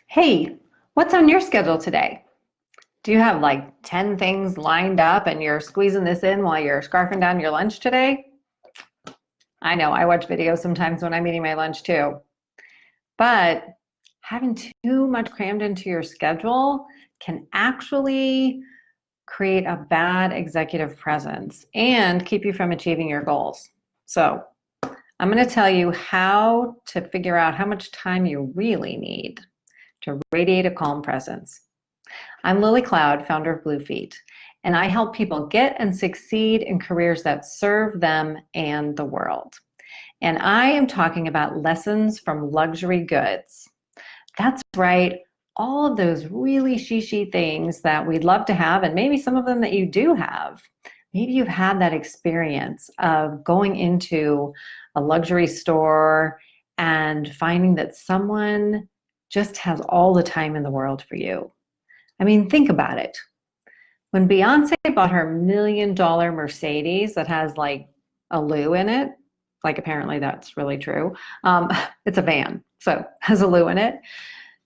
Hey, what's on your schedule today? Do you have like 10 things lined up and you're squeezing this in while you're scarfing down your lunch today? I know, I watch videos sometimes when I'm eating my lunch too. But having too much crammed into your schedule can actually create a bad executive presence and keep you from achieving your goals. So, I'm going to tell you how to figure out how much time you really need to radiate a calm presence. I'm Lilli Cloud, founder of Bluefeet, and I help people get and succeed in careers that serve them and the world. And I am talking about lessons from luxury goods. That's right, all of those really she things that we'd love to have, and maybe some of them that you do have. Maybe you've had that experience of going into a luxury store and finding that someone just has all the time in the world for you. I mean, think about it. When Beyonce bought her $1 million Mercedes that has like a loo in it, like apparently that's really true. It's a van, so has a loo in it.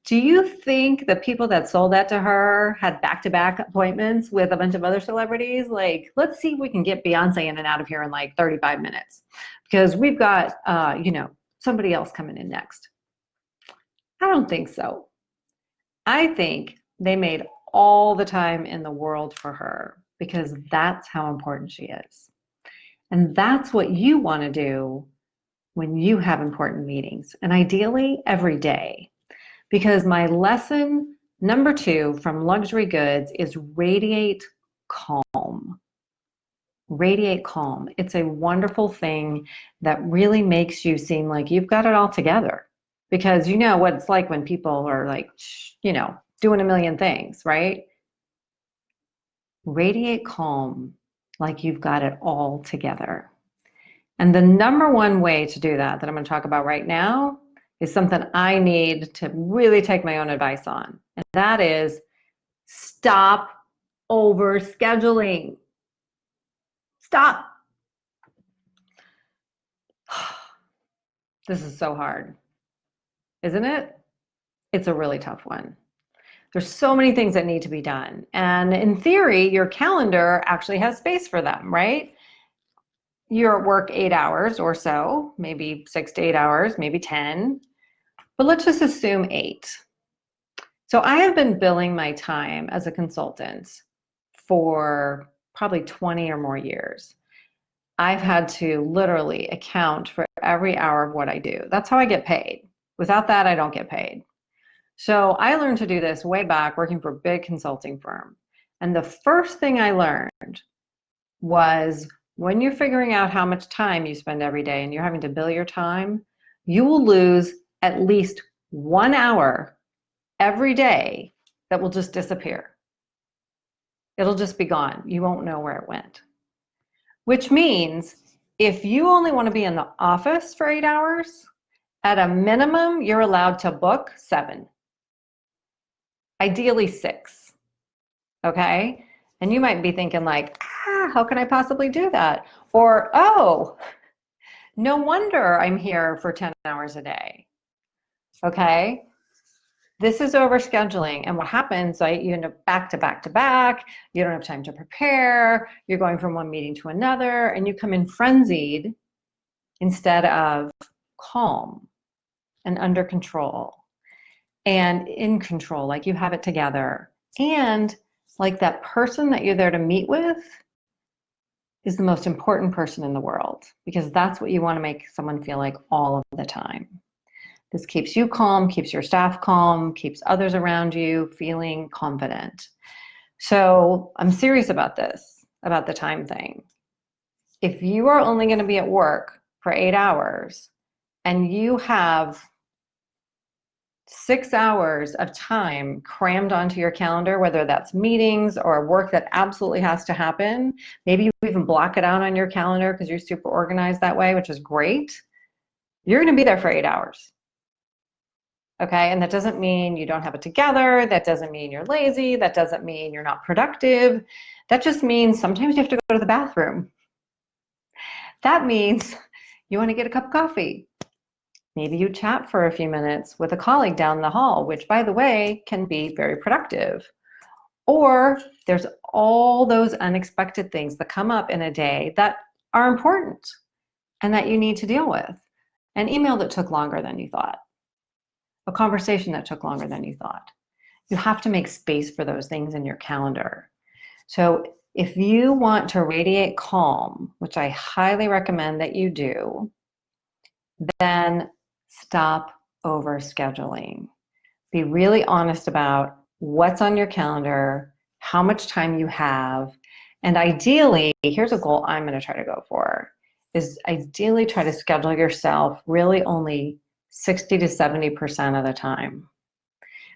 Do you think the people that sold that to her had back-to-back appointments with a bunch of other celebrities? Like, let's see if we can get Beyonce in and out of here in like 35 minutes because we've got, somebody else coming in next. I don't think so. I think they made all the time in the world for her because that's how important she is. And that's what you want to do when you have important meetings, and ideally every day. Because my lesson number 2 from luxury goods is radiate calm. Radiate calm. It's a wonderful thing that really makes you seem like you've got it all together. Because you know what it's like when people are like, doing a million things, right? Radiate calm like you've got it all together. And the number one way to do that I'm going to talk about right now is something I need to really take my own advice on. And that is stop overscheduling. Stop. This is so hard, isn't it? It's a really tough one. There's so many things that need to be done. And in theory, your calendar actually has space for them, right? You're at work 8 hours or so, maybe 6 to 8 hours, maybe 10, but let's just assume 8. So I have been billing my time as a consultant for probably 20 or more years. I've had to literally account for every hour of what I do. That's how I get paid. Without that, I don't get paid. So I learned to do this way back working for a big consulting firm. And the first thing I learned was when you're figuring out how much time you spend every day and you're having to bill your time, you will lose at least 1 hour every day that will just disappear. It'll just be gone. You won't know where it went. Which means if you only want to be in the office for 8 hours, at a minimum, you're allowed to book 7. Ideally 6, okay? And you might be thinking like, how can I possibly do that? Or, oh, no wonder I'm here for 10 hours a day, okay? This is overscheduling, and what happens, right, you end up back to back to back, you don't have time to prepare, you're going from one meeting to another, and you come in frenzied instead of calm and under control and in control, like you have it together. And like that person that you're there to meet with is the most important person in the world, because that's what you want to make someone feel like all of the time. This keeps you calm, keeps your staff calm, keeps others around you feeling confident. So I'm serious about this, about the time thing. If you are only going to be at work for 8 hours and you have 6 hours of time crammed onto your calendar, whether that's meetings or work that absolutely has to happen, maybe you even block it out on your calendar because you're super organized that way, which is great, you're going to be there for 8 hours. Okay, and that doesn't mean you don't have it together. That doesn't mean you're lazy. That doesn't mean you're not productive. That just means sometimes you have to go to the bathroom. That means you want to get a cup of coffee. Maybe you chat for a few minutes with a colleague down the hall, which, by the way, can be very productive. Or there's all those unexpected things that come up in a day that are important and that you need to deal with. An email that took longer than you thought, a conversation that took longer than you thought. You have to make space for those things in your calendar. So if you want to radiate calm, which I highly recommend that you do, then stop overscheduling. Be really honest about what's on your calendar, how much time you have, and ideally, here's a goal I'm going to try to go for, is ideally try to schedule yourself really only 60 to 70% of the time.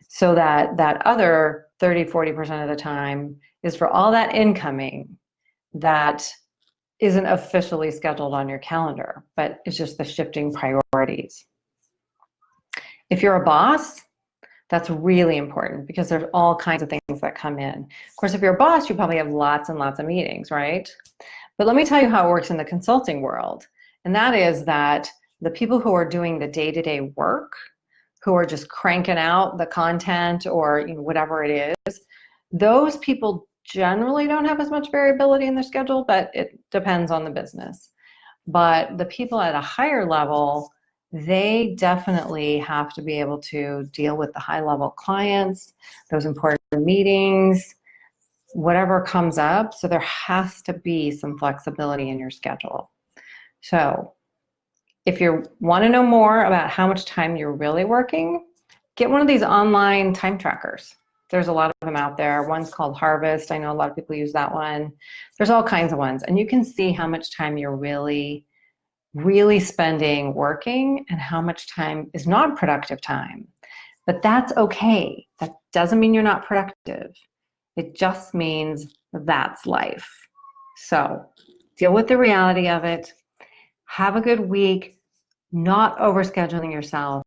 So that other 30, 40% of the time is for all that incoming that isn't officially scheduled on your calendar, but it's just the shifting priorities. If you're a boss, that's really important because there's all kinds of things that come in. Of course, if you're a boss, you probably have lots and lots of meetings, right? But let me tell you how it works in the consulting world. And that is that the people who are doing the day-to-day work, who are just cranking out the content or whatever it is, those people generally don't have as much variability in their schedule, but it depends on the business. But the people at a higher level, they definitely have to be able to deal with the high-level clients, those important meetings, whatever comes up. So there has to be some flexibility in your schedule. So if you want to know more about how much time you're really working, get one of these online time trackers. There's a lot of them out there. One's called Harvest. I know a lot of people use that one. There's all kinds of ones. And you can see how much time you're really spending working and how much time is not productive time. But that's okay. That doesn't mean you're not productive. It just means that's life. So deal with the reality of it. Have a good week, not overscheduling yourself,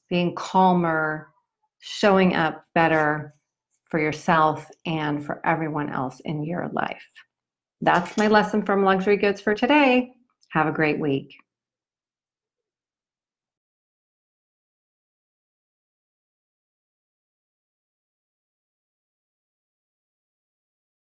being calmer, showing up better for yourself and for everyone else in your life. That's my lesson from Luxury Goods for today. Have a great week.